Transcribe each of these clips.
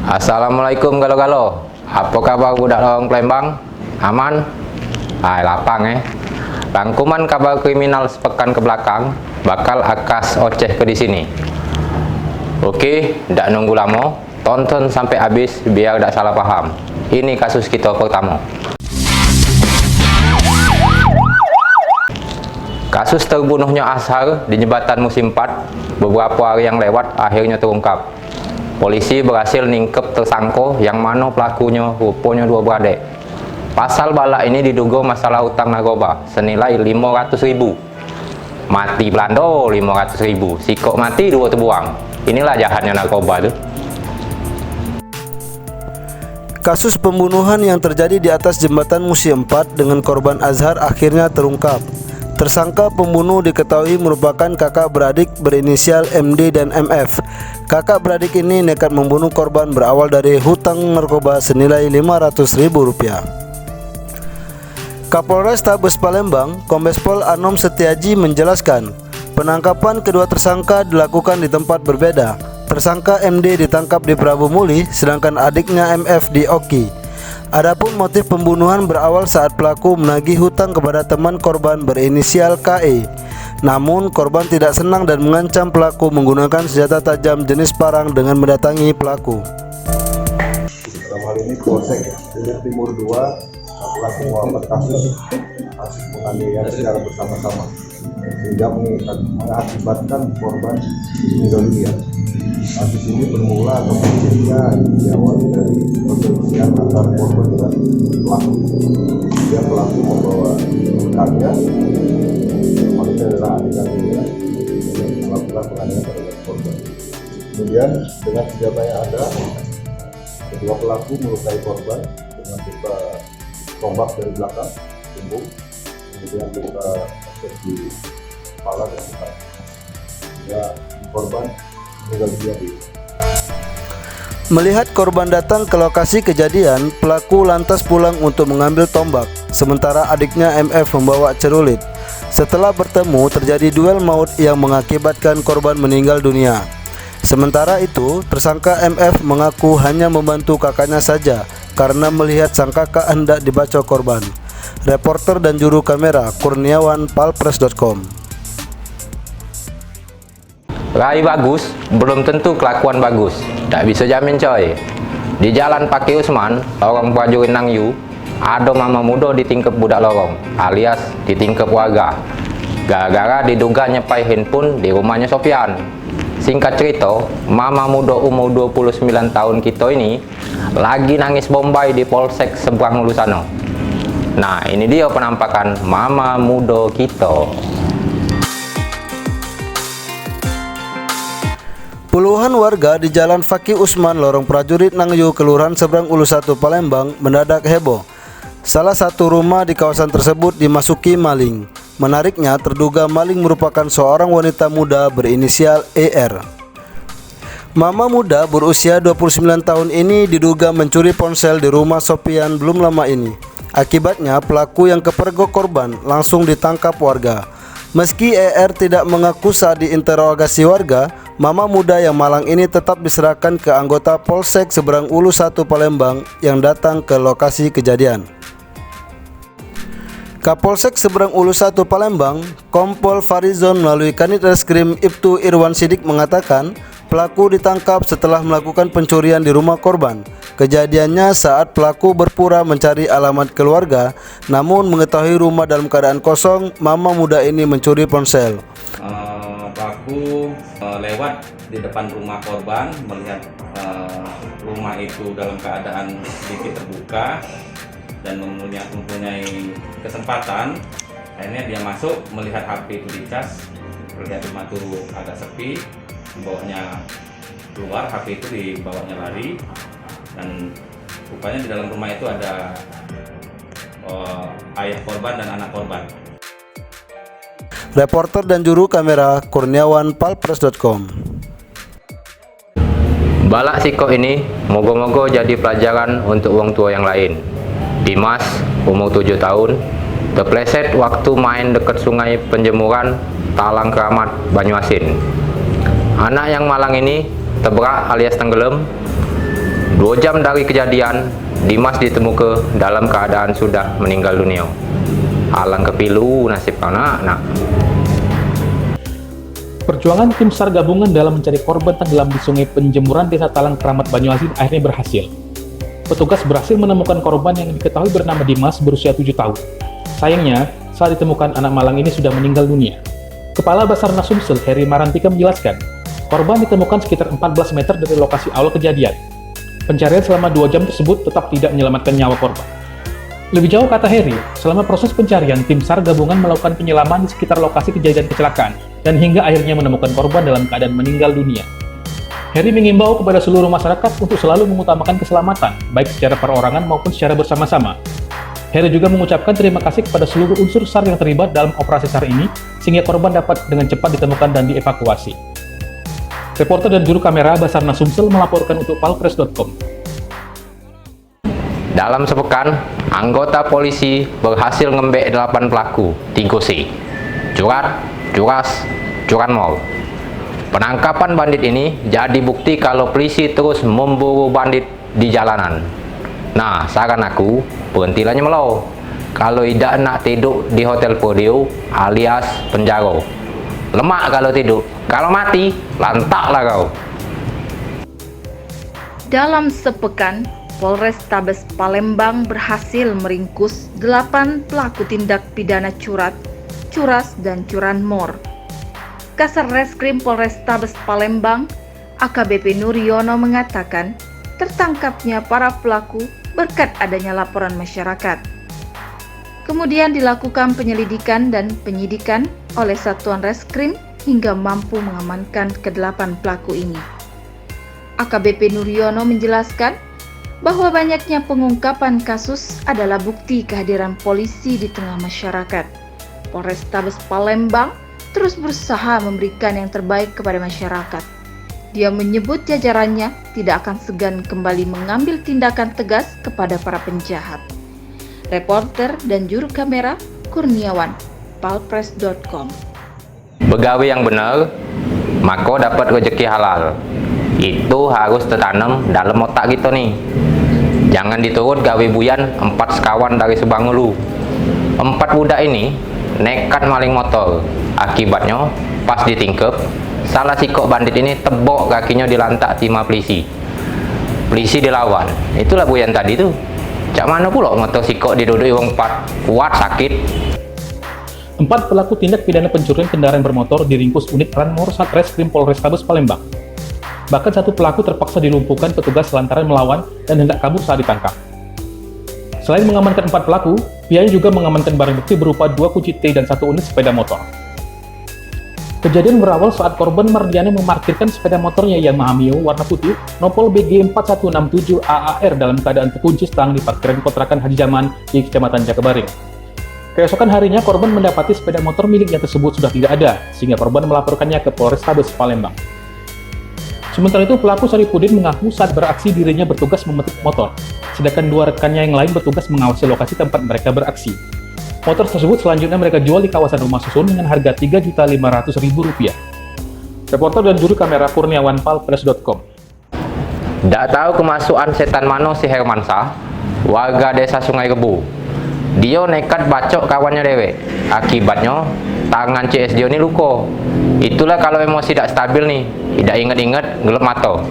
Assalamualaikum galo-galo. Apa kabar budak lorong Palembang? Aman? Lapang Rangkuman kabar kriminal sepekan ke belakang bakal akas oceh ke di sini. Oke, ndak nunggu lama, tonton sampai habis biar ndak salah paham. Ini kasus kita pertama. Kasus terbunuhnya Ashar di jembatan Musim 4 beberapa hari yang lewat akhirnya terungkap. Polisi berhasil ningkep tersangka yang mana pelakunya rupanya dua beradik. Pasal balak ini diduga masalah utang narkoba senilai 500.000. Mati Belanda 500.000, sikok mati dua terbuang. Inilah jahatnya narkoba tuh. Kasus pembunuhan yang terjadi di atas jembatan Musim 4 dengan korban Ashar akhirnya terungkap. Tersangka pembunuh diketahui merupakan kakak beradik berinisial MD dan MF. Kakak beradik ini nekat membunuh korban berawal dari hutang narkoba senilai Rp500.000. Kapolres Tabes Palembang, Kombes Pol Anom Setiaji menjelaskan, penangkapan kedua tersangka dilakukan di tempat berbeda. Tersangka MD ditangkap di Prabu Muli, sedangkan adiknya MF di Oki. Adapun motif pembunuhan berawal saat pelaku menagih hutang kepada teman korban berinisial KE. Namun korban tidak senang dan mengancam pelaku menggunakan senjata tajam jenis parang dengan mendatangi pelaku. Dalam hal ini Polsek Ilir Timur 2 pelaku melakukan kasus penganiayaan secara bersama-sama sehingga mengakibatkan korban meninggal dunia. Kasus ini bermula atau motifnya diawali dari perselisihan antar korban dengan pelaku. Dia pelaku membawa rekannya, maksudnya adalah adik kandungnya, yang melakukan penganiayaan terhadap korban. Kemudian dengan senjata yang ada, kedua pelaku melukai korban dengan luka tombak dari belakang, tubuh, kemudian luka di kepala dan luka. Ya, korban meninggal dunia. Melihat korban datang ke lokasi kejadian, pelaku lantas pulang untuk mengambil tombak, sementara adiknya MF membawa celurit. Setelah bertemu, terjadi duel maut yang mengakibatkan korban meninggal dunia. Sementara itu, tersangka MF mengaku hanya membantu kakaknya saja karena melihat sang kakak hendak dibacok korban. Reporter dan juru kamera Kurniawan, palpres.com. Rai bagus, belum tentu kelakuan bagus. Tak bisa jamin coy. Di jalan Paki Usman, lorong prajurit Nang Yu, ada mama muda ditingkep budak lorong, alias ditingkep warga. Gara-gara diduga nyepai handphone di rumahnya Sofian. Singkat cerita, mama muda umur 29 tahun kita ini lagi nangis bombay di Polsek seberang Lusano. Nah, ini dia penampakan mama muda kita. Puluhan warga di Jalan Fakih Usman, lorong prajurit Nang Yu, Kelurahan Seberang Ulu 1 Palembang mendadak heboh. Salah satu rumah di kawasan tersebut dimasuki maling. Menariknya, terduga maling merupakan seorang wanita muda berinisial ER. Mama muda berusia 29 tahun ini diduga mencuri ponsel di rumah Sofian belum lama ini. Akibatnya, pelaku yang kepergok korban langsung ditangkap warga. Meski ER tidak mengaku saat diinterogasi warga, mama muda yang malang ini tetap diserahkan ke anggota Polsek Seberang Ulu 1 Palembang yang datang ke lokasi kejadian. Kapolsek Seberang Ulu 1 Palembang, Kompol Farizon melalui Kanit Reskrim Ibtu Irwan Sidik mengatakan, pelaku ditangkap setelah melakukan pencurian di rumah korban. Kejadiannya saat pelaku berpura mencari alamat keluarga, namun mengetahui rumah dalam keadaan kosong, mama muda ini mencuri ponsel. Pelaku lewat di depan rumah korban, melihat rumah itu dalam keadaan sedikit terbuka dan mempunyai kesempatan. Akhirnya dia masuk, melihat HP itu dicas, melihat rumah itu agak sepi, dibawanya keluar, HP itu dibawanya lari, dan rupanya di dalam rumah itu ada ayah korban dan anak korban. Reporter dan juru kamera Kurniawan, palpres.com. Balak siko ini moga-moga jadi pelajaran untuk orang tua yang lain. Dimas, umur 7 tahun, terpleset waktu main dekat sungai penjemuran Talang Keramat, Banyuasin. Anak yang malang ini terberak alias tenggelam 2 jam dari kejadian, Dimas ditemukan dalam keadaan sudah meninggal dunia. Alang kepilu nasib anak-anak. Perjuangan tim SAR gabungan dalam mencari korban tenggelam di Sungai Penjemuran Desa Talang, Keramat, Banyuasin akhirnya berhasil. Petugas berhasil menemukan korban yang diketahui bernama Dimas berusia 7 tahun. Sayangnya, saat ditemukan anak malang ini sudah meninggal dunia. Kepala Basarnas Sumsel, Heri Marantika menjelaskan, korban ditemukan sekitar 14 meter dari lokasi awal kejadian. Pencarian selama 2 jam tersebut tetap tidak menyelamatkan nyawa korban. Lebih jauh, kata Heri, selama proses pencarian, tim SAR gabungan melakukan penyelaman di sekitar lokasi kejadian kecelakaan, dan hingga akhirnya menemukan korban dalam keadaan meninggal dunia. Heri mengimbau kepada seluruh masyarakat untuk selalu mengutamakan keselamatan, baik secara perorangan maupun secara bersama-sama. Heri juga mengucapkan terima kasih kepada seluruh unsur SAR yang terlibat dalam operasi SAR ini, sehingga korban dapat dengan cepat ditemukan dan dievakuasi. Reporter dan juru kamera Basarnas Sumsel melaporkan untuk palpres.com. Dalam sepekan, anggota polisi berhasil ngembek 8 pelaku 3C. Curat, curas, curanmor. Penangkapan bandit ini jadi bukti kalau polisi terus memburu bandit di jalanan. Nah, saran aku, berhentilah nyemelau. Kalau tidak nak tidur di hotel Podio alias penjara. Lemak kalau tidur, kalau mati, lantaklah kau. Dalam sepekan, Polrestabes Palembang berhasil meringkus 8 pelaku tindak pidana curat, curas, dan curanmor. Kasar Reskrim Polrestabes Palembang, AKBP Nuryono mengatakan, tertangkapnya para pelaku berkat adanya laporan masyarakat. Kemudian dilakukan penyelidikan dan penyidikan oleh Satuan Reskrim hingga mampu mengamankan ke-8 pelaku ini. AKBP Nuryono menjelaskan bahwa banyaknya pengungkapan kasus adalah bukti kehadiran polisi di tengah masyarakat. Polrestabes Palembang terus berusaha memberikan yang terbaik kepada masyarakat. Dia menyebut jajarannya tidak akan segan kembali mengambil tindakan tegas kepada para penjahat. Reporter dan juru kamera Kurniawan, palpres.com. Begawe yang benar, maka dapat rezeki halal. Itu harus tertanam dalam otak kita nih. Jangan diturut gawe buyan 4 sekawan dari Subangulu. 4 budak ini nekat maling motor. Akibatnya, pas ditingkep, salah sikok bandit ini tebok kakinya di lantak timah polisi. Polisi dilawan. Itulah buyan tadi tuh. Cak mana pula motor sikok didudui wong 4 kuat sakit. 4 pelaku tindak pidana pencurian kendaraan bermotor diringkus unit Ranmor Satreskrim Polrestabes Palembang. Bahkan 1 pelaku terpaksa dilumpuhkan petugas lantaran melawan dan hendak kabur saat ditangkap. Selain mengamankan 4 pelaku, pihaknya juga mengamankan barang bukti berupa 2 kunci T dan 1 unit sepeda motor. Kejadian berawal saat korban Mardiana memarkirkan sepeda motornya Yamaha Mio warna putih nopol BG 4167 AAR dalam keadaan terkunci stang di parkiran kontrakan Haji Zaman di Kecamatan Jakabaring. Keesokan harinya korban mendapati sepeda motor miliknya tersebut sudah tidak ada, sehingga korban melaporkannya ke Polrestabes Palembang. Sementara itu, pelaku Saripudin mengaku saat beraksi dirinya bertugas memetik motor, sedangkan 2 rekannya yang lain bertugas mengawasi lokasi tempat mereka beraksi. Motor tersebut selanjutnya mereka jual di kawasan rumah susun dengan harga Rp3.500.000. Reporter dan juru kamera Kurniawan, palpres.com. Tidak tahu kemasukan setan mano si Hermansyah, warga desa Sungai Rebu. Dia nekat bacok kawannya dewek. Akibatnya, tangan CSD ini luka. Itulah kalau emosi tidak stabil nih, tidak ingat-ingat, gelap mata.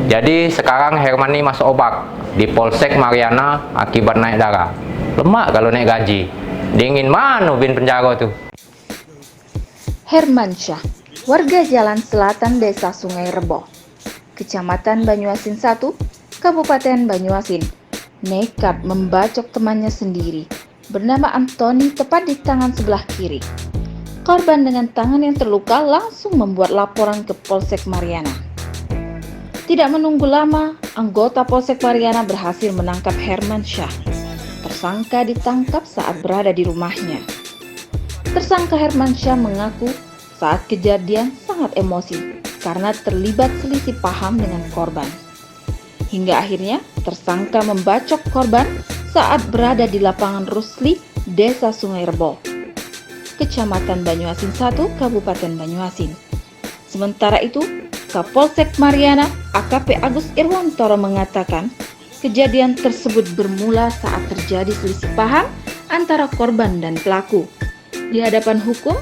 Jadi sekarang Herman ini masuk obat di Polsek Mariana akibat naik darah. Lemak kalau naik gaji. Dingin mana bin penjara tuh. Hermansyah, warga Jalan Selatan Desa Sungai Rebo, Kecamatan Banyuasin 1, Kabupaten Banyuasin, nekat membacok temannya sendiri bernama Antoni tepat di tangan sebelah kiri. Korban dengan tangan yang terluka langsung membuat laporan ke Polsek Mariana. Tidak menunggu lama, anggota Polsek Mariana berhasil menangkap Hermansyah. Tersangka ditangkap saat berada di rumahnya. Tersangka Hermansyah mengaku saat kejadian sangat emosi karena terlibat selisih paham dengan korban. Hingga akhirnya tersangka membacok korban saat berada di lapangan Rusli, Desa Sungai Rebo, Kecamatan Banyuasin 1, Kabupaten Banyuasin. Sementara itu, Kapolsek Mariana, AKP Agus Irwantoro mengatakan, kejadian tersebut bermula saat terjadi selisih paham antara korban dan pelaku. Di hadapan hukum,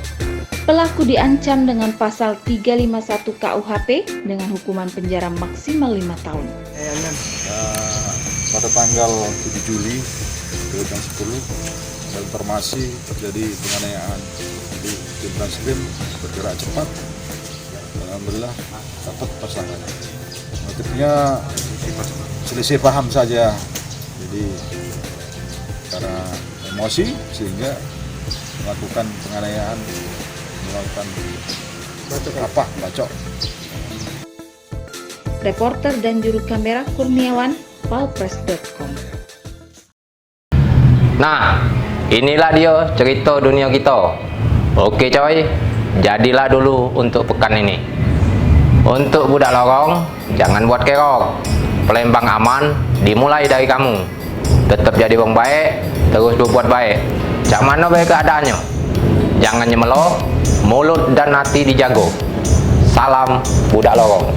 pelaku diancam dengan pasal 351 KUHP dengan hukuman penjara maksimal 5 tahun. Pada tanggal 7 Juli jam 10 ada informasi terjadi penganiayaan. Jadi tim Transkrim bergerak cepat. Alhamdulillah dapat pasangan. Motifnya selisih paham saja. Jadi karena emosi sehingga melakukan penganiayaan, melakukan bacok. Reporter dan juru kamera Kurniawan, Palpres.com. Nah, inilah dia cerita dunia kita. Oke coy, jadilah dulu untuk pekan ini. Untuk budak lorong, jangan buat kerok. Palembang aman, dimulai dari kamu. Tetap jadi orang baik, terus berbuat baik. Cak mana baik keadaannya? Jangan nyemeloh, mulut dan hati dijago. Salam budak lorong.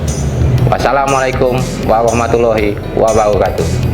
Wassalamualaikum warahmatullahi wabarakatuh.